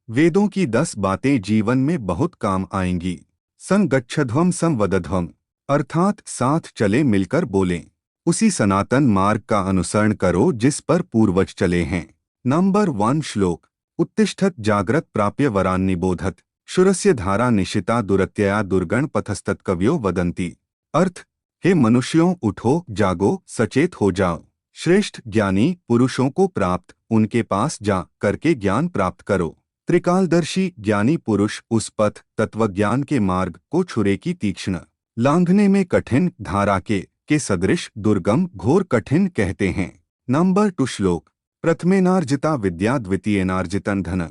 वेदों की 10 बातें जीवन में बहुत काम आएंगी। संगच्छध्वम संवदध्वम, अर्थात साथ चले मिलकर बोलें। उसी सनातन मार्ग का अनुसरण करो जिस पर पूर्वज चले हैं। नंबर 1 श्लोक। उत्तिष्ठत जाग्रत प्राप्य वरान निबोधत, शूरस्य धारा निशिता दुरत्यया दुर्गण पथस्तत्कव्यो वदन्ति। अर्थ, हे मनुष्यों उठो, जागो, सचेत हो जाओ। श्रेष्ठ ज्ञानी पुरुषों को प्राप्त उनके पास जा करके ज्ञान प्राप्त करो। त्रिकालदर्शी ज्ञानी पुरुष उस पथ तत्वज्ञान के मार्ग को छुरे की तीक्ष्ण लांघने में कठिन धारा के सदृश दुर्गम घोर कठिन कहते हैं। नंबर 2 श्लोक। प्रथमेनार्जिता विद्या द्वितीयेनार्जितं धन,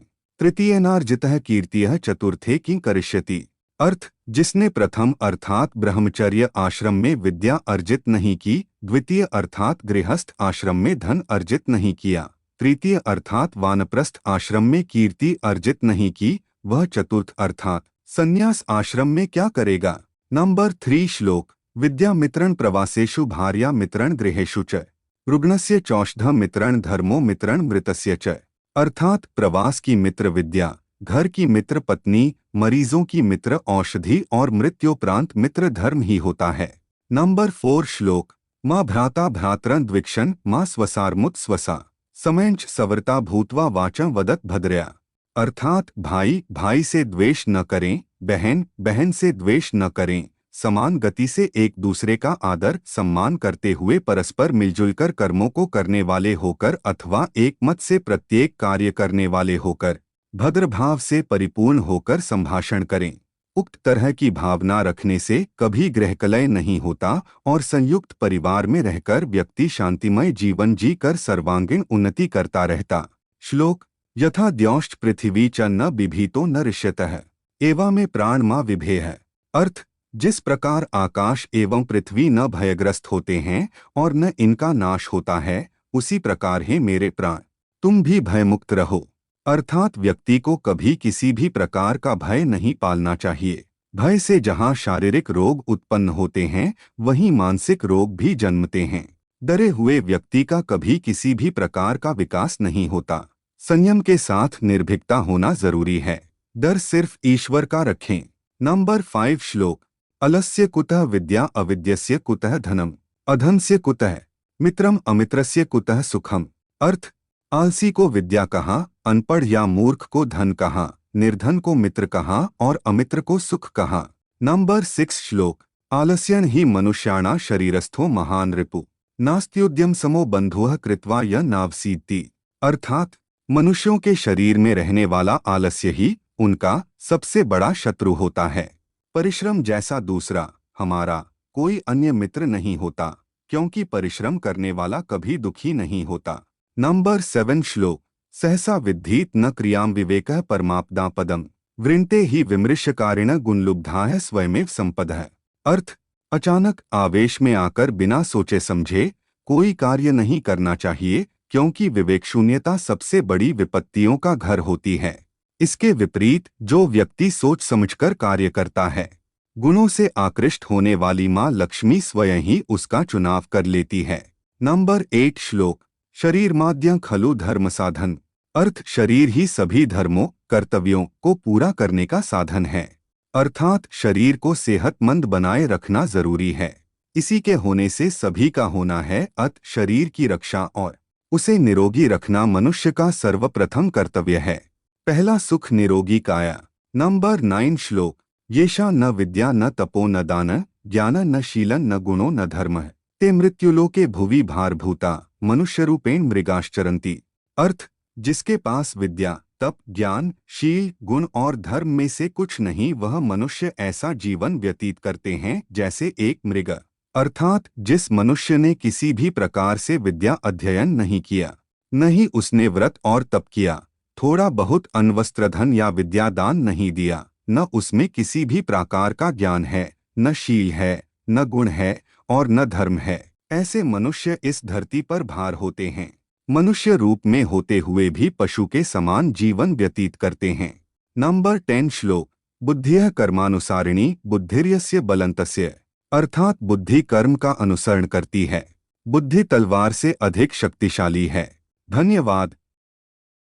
तृतीयेनार्जितः कीर्तियः चतुर्थे किं करिष्यति। अर्थ, जिसने प्रथम अर्थात ब्रह्मचर्य आश्रम में विद्या अर्जित नहीं की, द्वितीय अर्थात गृहस्थ आश्रम में धन अर्जित नहीं किया, तृतीय अर्थात वानप्रस्थ आश्रम में कीर्ति अर्जित नहीं की, वह चतुर्थ अर्थात संन्यास आश्रम में क्या करेगा। नंबर 3 श्लोक। विद्या मित्रण प्रवासेषु भार्या मित्रण गृहेषु च, रुग्णस्य चौषध मित्रण धर्मो मित्रण मृतस्य च। अर्थात प्रवास की मित्र विद्या, घर की मित्र पत्नी, मरीजों की मित्र औषधि और मृत्योपरांत मित्र धर्म ही होता है। नंबर 4 श्लोक। माँ भ्राता भ्रातरं द्विक्षण माँ स्वसारमुत स्वसा, समयंच सवर्ता भूतवा वाचं वदत भद्रया। अर्थात भाई भाई से द्वेष न करें, बहन बहन से द्वेष न करें, समान गति से एक दूसरे का आदर सम्मान करते हुए परस्पर मिलजुलकर कर्मों को करने वाले होकर अथवा एक मत से प्रत्येक कार्य करने वाले होकर भद्र भाव से परिपूर्ण होकर संभाषण करें। उक्त तरह की भावना रखने से कभी गृहकलह नहीं होता और संयुक्त परिवार में रहकर व्यक्ति शांतिमय जीवन जी कर सर्वांगीण उन्नति करता रहता। श्लोक। यथा द्यौश्च पृथिवी च न बिभीतो न ऋष्यतः, एवा में प्राण मा विभेह। अर्थ, जिस प्रकार आकाश एवं पृथ्वी न भयग्रस्त होते हैं और न इनका नाश होता है, उसी प्रकार है मेरे प्राण, तुम भी भयमुक्त रहो। अर्थात व्यक्ति को कभी किसी भी प्रकार का भय नहीं पालना चाहिए। भय से जहाँ शारीरिक रोग उत्पन्न होते हैं, वहीं मानसिक रोग भी जन्मते हैं। डरे हुए व्यक्ति का कभी किसी भी प्रकार का विकास नहीं होता। संयम के साथ निर्भीकता होना जरूरी है। डर सिर्फ ईश्वर का रखें। नंबर 5 श्लोक। अलस्य कुतः विद्या अविद्यस्य कुतः धनम, अधनस्य कुतः मित्रम अमित्रस्य कुतः सुखम। अर्थ, आलसी को विद्या कहा, अनपढ़ या मूर्ख को धन कहा, निर्धन को मित्र कहा और अमित्र को सुख कहा। नंबर 6 श्लोक। आलस्यन ही मनुष्याणा शरीरस्थो महान रिपु, नास्त्युद्यम समो बंधुः कृत्वा य नावसीति। अर्थात, मनुष्यों के शरीर में रहने वाला आलस्य ही उनका सबसे बड़ा शत्रु होता है। परिश्रम जैसा दूसरा हमारा कोई अन्य मित्र नहीं होता, क्योंकि परिश्रम करने वाला कभी दुखी नहीं होता। नंबर 7 श्लोक। सहसा विद्धीत न क्रियाम विवेकः परमाप्दा पदम, वृन्ते ही विमृश्यकारिण गुणलुब्धाः स्वयमेव संपदः। अर्थ, अचानक आवेश में आकर बिना सोचे समझे कोई कार्य नहीं करना चाहिए, क्योंकि विवेक शून्यता सबसे बड़ी विपत्तियों का घर होती है। इसके विपरीत जो व्यक्ति सोच समझकर कार्य करता है, गुणों से आकृष्ट होने वाली माँ लक्ष्मी स्वयं ही उसका चुनाव कर लेती है। नंबर 8 श्लोक। शरीर माध्यं खलु धर्म साधन। अर्थ, शरीर ही सभी धर्मों कर्तव्यों को पूरा करने का साधन है। अर्थात शरीर को सेहतमंद बनाए रखना जरूरी है। इसी के होने से सभी का होना है। शरीर की रक्षा और उसे निरोगी रखना मनुष्य का सर्वप्रथम कर्तव्य है। पहला सुख निरोगी काया। नंबर 9 श्लोक। येषा न विद्या न तपो न दान, ज्ञान न शीलन न गुणो न धर्म, ते मृत्युलोके भुवि भारभूता मनुष्यरूपेण मृगाश्चरन्ति। अर्थ, जिसके पास विद्या तप ज्ञान शील गुण और धर्म में से कुछ नहीं, वह मनुष्य ऐसा जीवन व्यतीत करते हैं जैसे एक मृग। अर्थात जिस मनुष्य ने किसी भी प्रकार से विद्या अध्ययन नहीं किया, न ही उसने व्रत और तप किया, थोड़ा बहुत अन्वस्त्रधन या विद्यादान नहीं दिया, न उसमें किसी भी प्रकार का ज्ञान है, न शील है, न गुण है और न धर्म है, ऐसे मनुष्य इस धरती पर भार होते हैं। मनुष्य रूप में होते हुए भी पशु के समान जीवन व्यतीत करते हैं। नंबर 10 श्लोक। बुद्धिः कर्मानुसारिणी बुद्धिर्यस्य बलन्तस्य। अर्थात बुद्धि कर्म का अनुसरण करती है, बुद्धि तलवार से अधिक शक्तिशाली है। धन्यवाद।